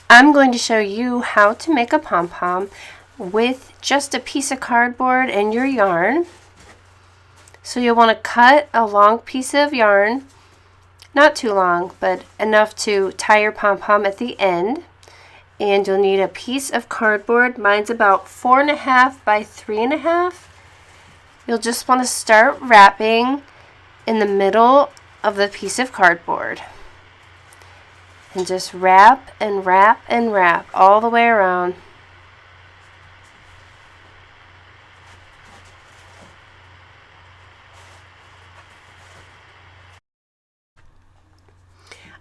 I'm going to show you how to make a pom-pom with just a piece of cardboard and your yarn. So you'll want to cut a long piece of yarn, not too long, but enough to tie your pom-pom at the end. And you'll need a piece of cardboard. Mine's about 4.5 by 3.5. You'll just want to start wrapping in the middle of the piece of cardboard. And just wrap and wrap and wrap all the way around.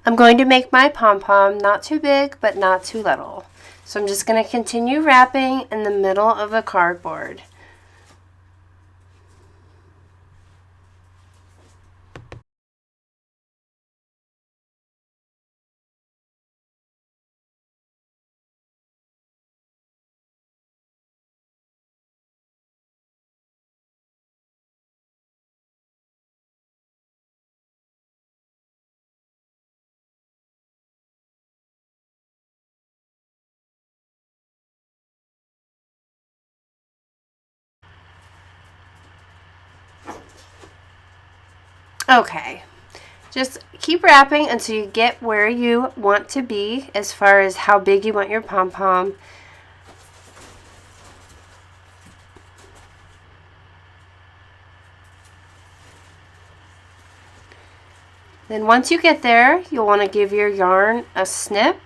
I'm going to make my pom-pom not too big but not too little. So I'm just going to continue wrapping in the middle of the cardboard. Okay, just keep wrapping until you get where you want to be as far as how big you want your pom-pom. Then once you get there, you'll want to give your yarn a snip.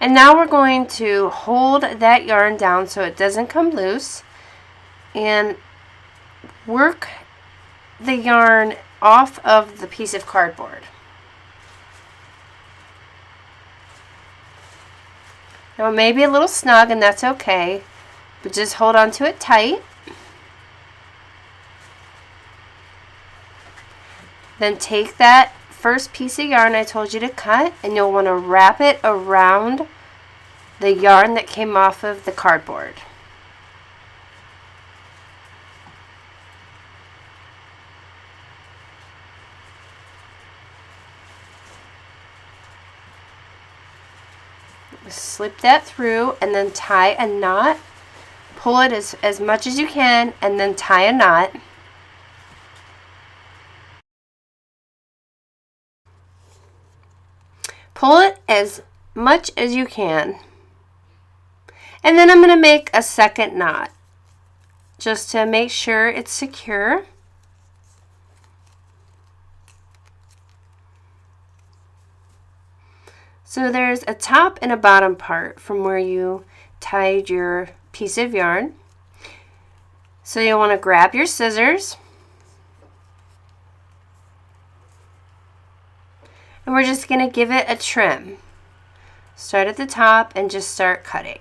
And now we're going to hold that yarn down so it doesn't come loose and work the yarn off of the piece of cardboard. Now it may be a little snug and that's okay, but just hold on to it tight. Then take that first piece of yarn I told you to cut and you'll want to wrap it around the yarn that came off of the cardboard. Slip that through and then tie a knot. Pull it as much as you can and then tie a knot. Pull it as much as you can. And then I'm going to make a second knot just to make sure it's secure. So there's a top and a bottom part from where you tied your piece of yarn. So you'll want to grab your scissors. And we're just going to give it a trim. Start at the top and just start cutting.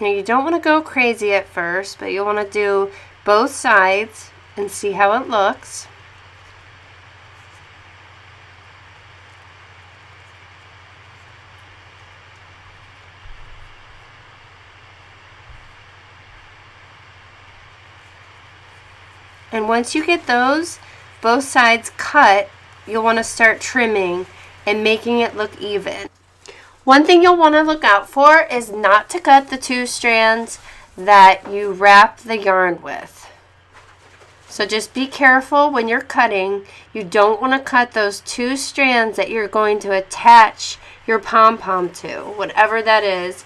Now you don't want to go crazy at first, but you'll want to do both sides and see how it looks. And once you get those both sides cut, you'll want to start trimming and making it look even. One thing you'll want to look out for is not to cut the two strands that you wrap the yarn with. So just be careful when you're cutting. You don't want to cut those two strands that you're going to attach your pom-pom to, whatever that is.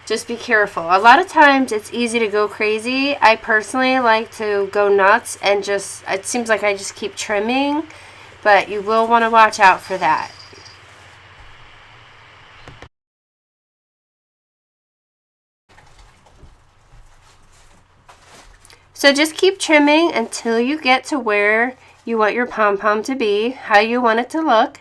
Just be careful. A lot of times it's easy to go crazy. I personally like to go nuts and just, it seems like I just keep trimming, but you will want to watch out for that. So just keep trimming until you get to where you want your pom-pom to be, how you want it to look.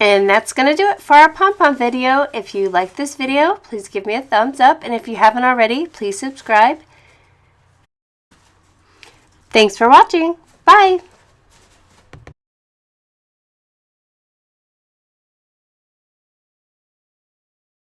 And that's going to do it for our Pom Pom video. If you like this video, please give me a thumbs up. And if you haven't already, please subscribe. Thanks for watching. Bye.